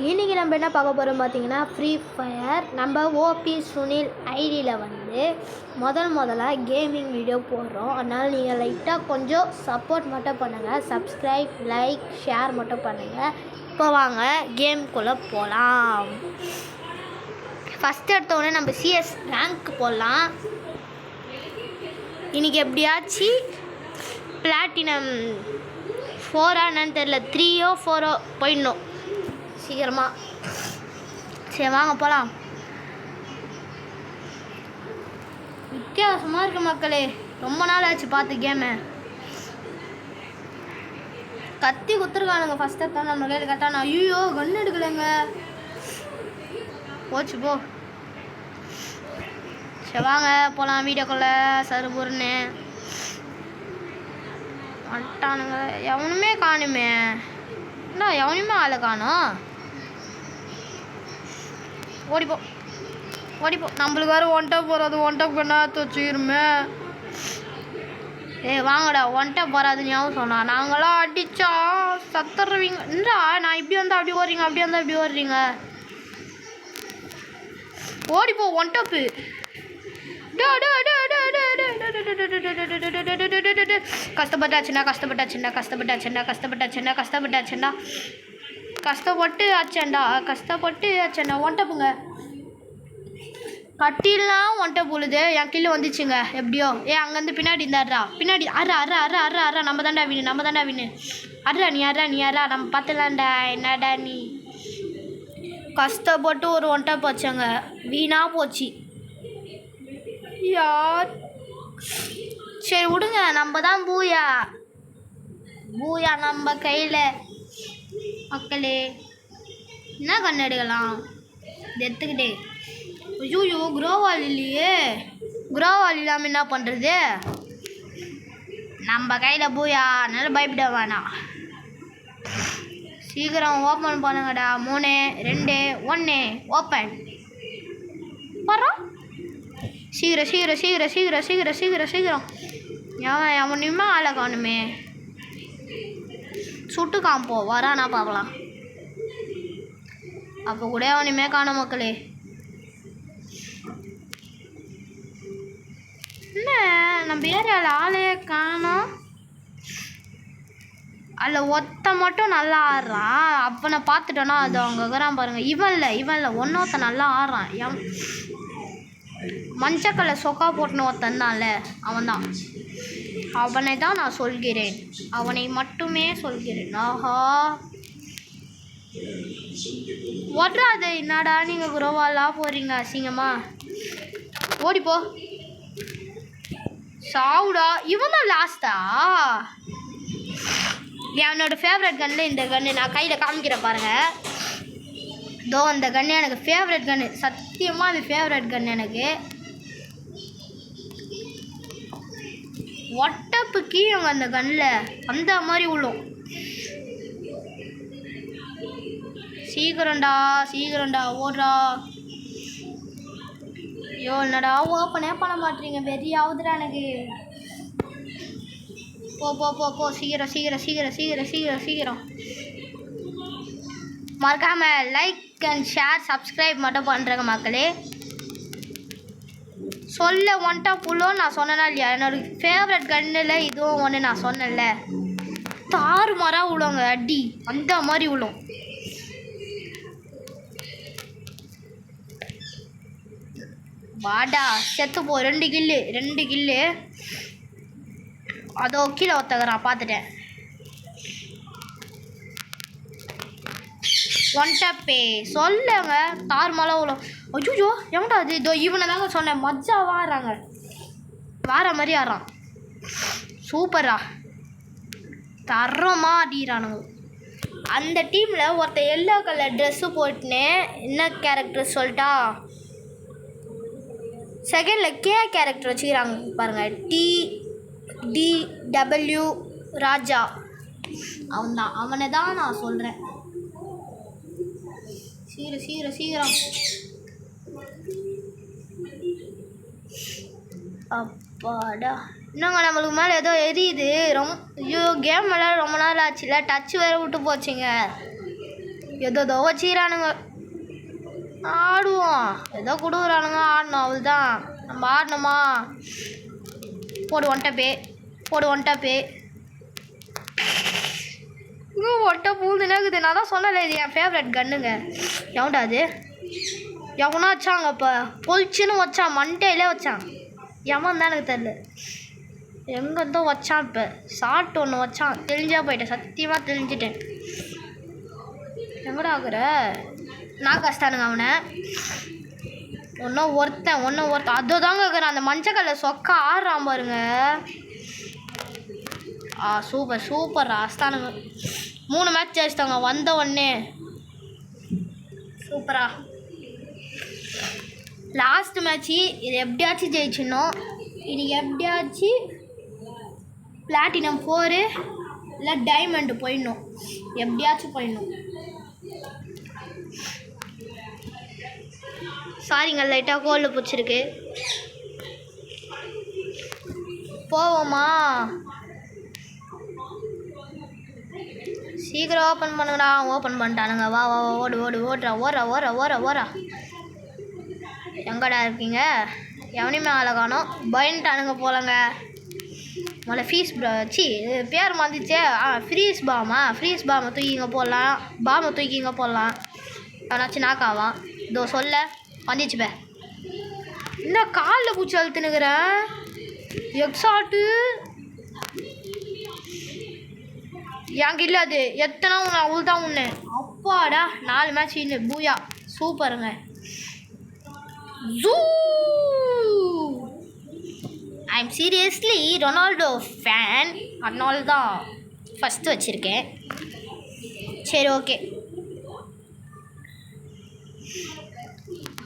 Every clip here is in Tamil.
இன்றைக்கி நம்ம என்ன பார்க்க போகிறோம் பார்த்தீங்கன்னா ஃப்ரீ ஃபயர். நம்ம ஓபி சுனில் ஐடியில் வந்து முதலாக கேமிங் வீடியோ போடுறோம். அதனால் நீங்கள் லைட்டாக கொஞ்சம் சப்போர்ட் மட்டும் பண்ணுங்கள். சப்ஸ்கிரைப், லைக், ஷேர் மட்டும் பண்ணுங்கள். இப்போ வாங்க கேம்குள்ளே போகலாம். ஃபஸ்ட் எடுத்தோடனே நம்ம சிஎஸ் ரேங்க் போடலாம். இன்றைக்கி எப்படியாச்சு பிளாட்டினம் 4 என்னன்னு தெரில, 3 or 4 போயிடணும் சீக்கிரமாக. சரி வாங்க போகலாம். வித்தியாசமாக இருக்குது மக்களே, ரொம்ப நாள் ஆச்சு பார்த்து கேமு. கத்தி குத்துருக்கானுங்க ஃபஸ்ட் எடுத்தோம். நம்ம கையில் கட்டானா ஐயோ கன்று எடுக்கலைங்க, போச்சு போ. சரி வாங்க போகலாம் வீடியோக்குள்ளே. சருபுருன்னு வந்துட்டானுங்க, எவனுமே காணுமே. என்ன எவனுமே ஆளை காணும். ஓடிப்போ நம்மளுக்கு வேறு ஒன் டாப் போகாது. ஒன் டாப் பண்ணா தோச்சிருமே. வாங்கடா, ஒன் டாப் வராது ஞாபகம் சொன்னா. நாங்களாம் அடித்தா சத்துருவீங்க. இல்லா நான் இப்படி வந்தால் அப்படி ஓடுறீங்க, அப்படி வந்தால் இப்படி ஓடுறீங்க. ஓடிப்போ ஒன் டாப்பு. கஷ்டப்பட்டாச்சுன்னா கஷ்டப்பட்டு ஆச்சேண்டா. ஒன்ட்டப்புங்க கட்டிலாம் ஒன்ட்ட போலுது. என் கில்லு வந்துச்சுங்க எப்படியோ. அங்கேருந்து பின்னாடி இருந்தாடுறா, பின்னாடி அற நம்ம தாண்டா வின்னு. நீ அறா நம்ம பார்த்துலாம்டா. என்னடா நீ கஷ்டப்பட்டு ஒரு ஒன்ட்ட போச்சாங்க, வீணாக போச்சு யார். சரி விடுங்க, நம்ம தான் பூயா நம்ம கையில். மக்களே என்ன கண்ணு எடுக்கலாம் எடுத்துக்கிட்டே. ஐயோ குரோவால் இல்லையே. குரோவால் இல்லாமல் என்ன பண்ணுறது? நம்ம கையில் பூயா, அதனால பயப்பட வேணாம். சீக்கிரம் ஓப்பன் பண்ணுங்கடா. 3, 2, 1 ஓப்பன். வரோம் சீக்கிரம். அவனுமே ஆளை காணுமே. சுட்டு காம்போ வரானா பார்க்கலாம். அப்போ கூட அவனுமே காணும் மக்களே. என்ன நம்ம ஏரியாவில் ஆளையே காணோம். அதில் ஒத்த மட்டும் நல்லா ஆடுறான். அப்போ நான் பார்த்துட்டேன்னா அது அவங்க இருக்கிறான் பாருங்கள். இவன் ஒன்றொத்த நல்லா ஆடுறான். மஞ்சக்கல்ல சொக்கா போட்டுன்னு ஒருத்தன்னால அவன்தான். அவனை தான் நான் சொல்கிறேன், அவனை மட்டுமே சொல்கிறேன். ஆஹா ஒட்றாது. என்னடா நீங்கள் குரோவாலாம் போடுறீங்க அசிங்கமா. ஓடிப்போ சாவுடா. இவன் தான் லாஸ்டா. என்னோட ஃபேவரட் கன்னு இந்த கன்று. நான் கையில் காமிக்கிறேன் பாருங்கள். தோ அந்த கன்று எனக்கு ஃபேவரட் கன்று. சத்தியமாக அது ஃபேவரட் கன்று எனக்கு. ஒட்டப்புக்கு அவங்க அந்த கன்னில் அந்த மாதிரி உள்ளோம். சீக்கிரம்டா ஓடுறா. ஐயோ என்னடா ஓப்பனே பண்ண மாட்டீங்க, வெறியாவதுடா எனக்கு. போ சீக்கிரம். மறக்காமல் லைக் அண்ட் ஷேர், சப்ஸ்கிரைப் மட்டும் பண்ணுறேங்க மக்களே. சொல்ல ஒன்ட்டா புல்லோ நான் சொன்னேன்னா இல்லையா? என்னோடய ஃபேவரட் கன்னில் இதுவும் ஒன்று நான் சொன்னேன்ல. தாறுமாறாக விழுங்க அடி, அந்த மாதிரி விழும். வாடா செத்து போ. 2 கில்லு. அதோ கீழே ஒத்தகிறான் பார்த்துட்டேன். ஒன்ட்டப்பே சொல்லுங்க தாறுமாறா விழும். ஐயோ எவன்டா அது? இதோ இவனை தாங்க சொன்னேன். மஜ்ஜா வாடுறாங்க, வார மாதிரி ஆடுறான். சூப்பரா தரமா ஆடிறானுங்க. அந்த டீமில் ஒருத்தர் எல்லோ கலர் ட்ரெஸ்ஸு போட்டுன்னு என்ன கேரக்டர் சொல்லிட்டா, செகண்டில் கே கேரக்டர் வச்சுக்கிறாங்க பாருங்கள். TDW ராஜா அவன்தான். அவனை தான் நான் சொல்கிறேன். சீக்கிரம். அப்பாடா என்னங்க நம்மளுக்கு மேலே ஏதோ எரியுது. ஐயோ கேம் விளையாட ரொம்ப நாள் ஆச்சுல. டச் வேறு விட்டு போச்சுங்க. ஏதோ வச்சுக்கிறானுங்க. ஆடுவோம், ஏதோ கொடுக்குறானுங்க, ஆடணும். அவள்தான் நம்ம ஆடணுமா? போடு ஒன்ட்டப்பே, போடு ஒன்ட்டப்பே. ஒட்ட பூந்துனே இருக்குது. நான் தான் சொன்னல, இது என் ஃபேவரட் கன்னுங்க. எவன்டா அது? எவனா வச்சாங்க அப்போ? பொழிச்சுன்னு வச்சான், மண்டையிலே வச்சான். எவன் தான் எனக்கு தெரில. எங்கேருந்தோ வச்சான். இப்போ ஷார்ட் ஒன்று வச்சான். தெரிஞ்சா போயிட்டேன், சத்தியமாக தெரிஞ்சிட்டேன். எங்கடா ஆகுற? நான் கஷ்டானுங்க அவனை. ஒன்றும் ஒருத்தன் அதோ தாங்க இருக்கிறான். அந்த மஞ்சக்கல்ல சொக்க ஆடுறான் பாருங்க. சூப்பர் அஸ்தானுங்க. 3 மேட்ச் ஜெயிச்சிட்டாங்க வந்த உடனே. சூப்பரா. லாஸ்ட் மேட்ச்சு இது எப்படியாச்சும் ஜெயிச்சிடணும். இது எப்படியாச்சும் பிளாட்டினம் 4 இல்லை டைமண்ட் போயிடணும். எப்படியாச்சும் போயிடணும். சாரிங்க, லைட்டாக கோல்டு பிடிச்சிருக்கு. போவோமா? சீக்கிரம் ஓப்பன் பண்ணுங்கடா. ஓப்பன் பண்ணிட்டானுங்க. வா ஓடுறா. எங்கடா இருக்கீங்க? எவனையுமே ஆளை காணோம். பயன்ட்டானுங்க போலங்க. முதல்ல ஃபீஸ் பேர் வந்துச்சே. ஃப்ரீஸ் பாமை தூக்கிங்க போடலாம். எவனாச்சும் நாக்காவான். இதோ சொல்ல வந்துச்சுப்ப. இந்த காலில் பூச்சி அழுத்துனுக்குறேன். எக்ஸாட்டு என்கிட்ட இல்லை. அது எத்தனை உன்னை அவள்தான் உன்னை. அப்பாடா 4 மேட்ச் இல்லை. பூயா சூப்பருங்க. I'm seriously Ronaldo fan. அதனால தான் ஃபஸ்ட்டு வச்சுருக்கேன். சரி, ஓகே.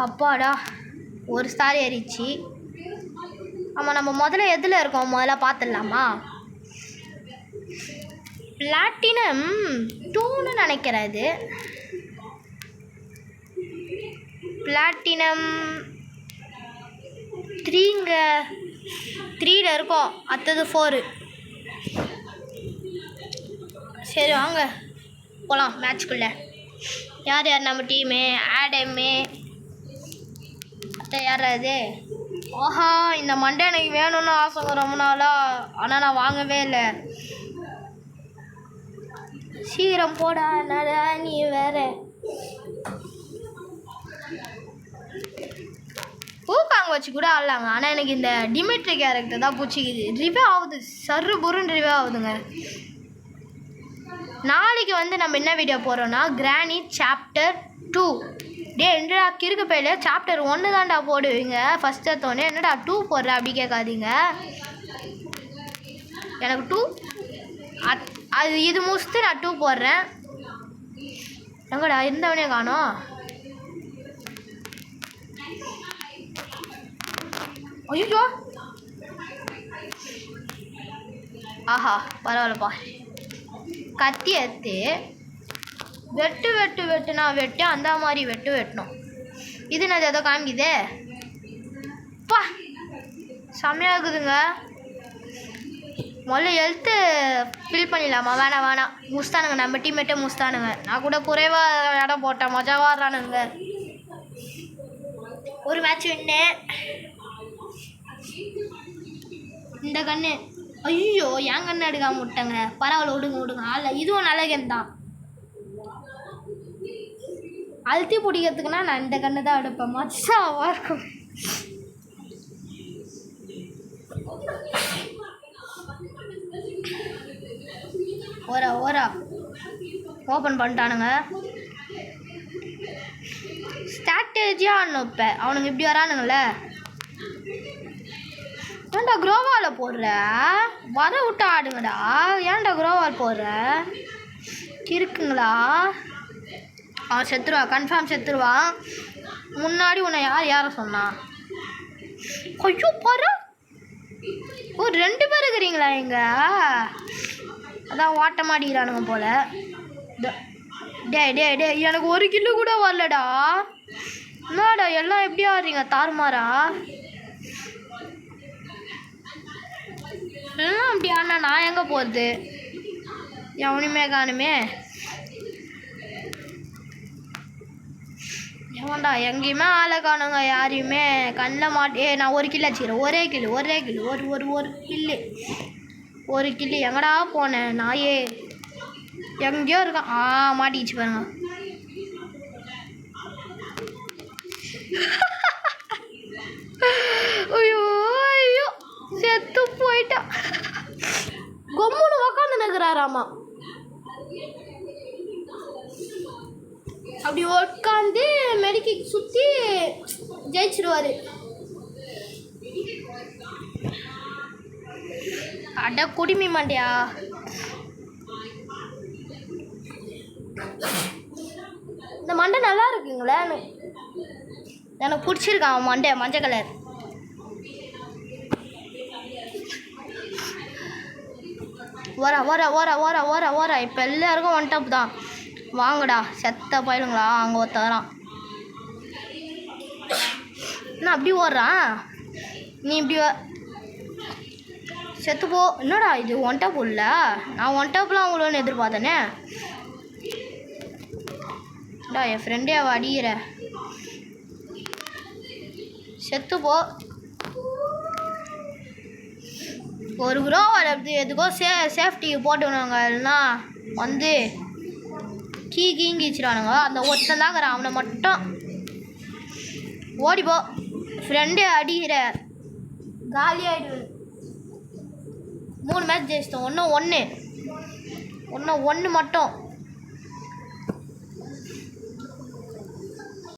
அப்பாடா 1 ஸ்டார் ஏறிச்சு. ஆமாம், நம்ம முதல்ல எதில் இருக்கோம் முதல்ல பார்த்துடலாமா? பிளாட்டினம் 2ன்னு நினைக்கிறேன். இது பிளாட்டினம் 3ங்க. 3ல் இருக்கோம். அடுத்தது 4. சரி வாங்க போகலாம் மேட்ச்க்குள்ளே. யார் நம்ம டீமு? ஆடமே. யார் அது? ஆஹா, இந்த மண்டே எனக்கு வேணும்னு ஆசைங்க ரொம்ப நாளாக. ஆனால் நான் வாங்கவே இல்லை. சீக்கிரம் போடா. என்னடா நீ வேற. பூக்காங்க வச்சு கூட ஆடலாங்க. ஆனால் எனக்கு இந்த டிமிட்ரி கேரக்டர் தான் பிடிச்சிக்குது. ரிவே ஆகுது, சர்ரு புருன்னு ரிவே ஆகுதுங்க. நாளைக்கு நம்ம என்ன வீடியோ போகிறோன்னா கிரானி சாப்டர் 2. என்னடா கிறுக்கு பையில சாப்டர் 1 தான்டா போடுவீங்க ஃபஸ்ட் எடுத்தோடனே. என்னடா 2 போடுற அப்படி கேட்காதீங்க. எனக்கு 2 அது இது முடிச்சுட்டு நான் 2 போடுறேன். எங்கடா இருந்தவனே காணோம். ஐயோ, ஆஹா பரவாயில்லப்பா. கத்தி எடுத்து வெட்டுனா அந்த மாதிரி வெட்டணும். இது நான் ஏதோ காமிக்குதே. பா செம்மையாக இருக்குதுங்க. முதல்ல ஹெல்த்து ஃபில் பண்ணிடலாமா? வேணாம் முஸ்தானுங்க. நம்ம டீம்மேட்டே முஸ்தானுங்க. நான் கூட குறைவாக இடம் போட்டேன். மஜாவாக ஆடுறானுங்க. ஒரு மேட்ச் வின்னு. இந்த கன்று ஐயோ என் கண்ணு எடுக்காம விட்டேங்க. பரவாயில்ல, விடுங்க. ஆள இதுவும் நல்ல கன் தான். அழுத்தி பிடிக்கிறதுக்குன்னா நான் இந்த கண்ணு தான் எடுப்பேன். மச்சாவா இருக்கும். ஓரா ஓப்பன் பண்ணிட்டானுங்க. ஸ்ட்ராட்டஜியாக ஆடணும். இப்போ அவனுங்க இப்படி வரானுங்கள. ஏன்டா குரோவால் போடுற? வர விட்டு ஆடுங்கடா. ஏன்டா குரோவால் போடுற? இருக்குங்களா? அவன் செத்துருவா, கன்ஃபார்ம் செத்துருவா. முன்னாடி உன்னை யாரை சொன்னா? ஐயோ பாரு, ஒரு 2 பேர் இருக்கிறீங்களா எங்க? அதான் ஓட்ட மாட்டேங்கிறானுங்க போல. டே எனக்கு 1 கிலோ கூட வரலடா. என்னடா எல்லாம் எப்படி ஆடுறீங்க தாறுமாறா? அப்படி ஆனா நான் எங்கே போகிறது? எவனுமே காணுமே. ஆமாண்டா எங்கேயுமே ஆளை காணுங்க யாரையுமே கண்ணில் மாட்டே. நான் ஒரு கில்லு வச்சுக்கிறேன். ஒரே கில்லு ஒரு கில்லு எங்கடா போனேன் நாயே? எங்கேயோ இருக்கான். மாட்டிக்கிச்சு பாருங்க. ஐயோ செத்து போயிட்டான். கொம்முன்னு உக்காந்து நிற்கிறாராமா. அப்படி உட்காந்து மெடிக்கி சுற்றி ஜெயிச்சிருவார். அட குடிமி மாண்டியா. இந்த மண்டை நல்லா இருக்குங்களே. எனக்கு பிடிச்சிருக்கான் மண்டை மஞ்சள் கலர். ஓர இப்போ எல்லாருக்கும் ஒன் டாப் தான். வாங்கடா செத்த பயிலுங்களா. அங்கே ஒருத்தரான். என்ன அப்படி ஓடுறான்? நீ இப்படி செத்துப்போ. என்னடா இது ஒன் டாப் இல்லை? நான் ஒன் டாப்லாம் அவங்களோன்னு எதிர்பார்த்தேனே. டா என் ஃப்ரெண்டே அவள் அடிக்கிற. செத்துப்போ. ஒரு குரோவால் எடுத்து எதுக்கோ சேஃப்டிக்கு போட்டுவிடுவாங்க. இல்லைன்னா வந்து கீங்கிச்சிடுவானுங்க. அந்த ஒருத்தன் தாங்கிறான். அவனை மட்டும் ஓடிப்போ. ஃப்ரெண்டே அடிக்கிற. காலியாகிடுவேன். 3 மேட்ச் ஜெயிச்சிட்டோம். ஒன்று மட்டும்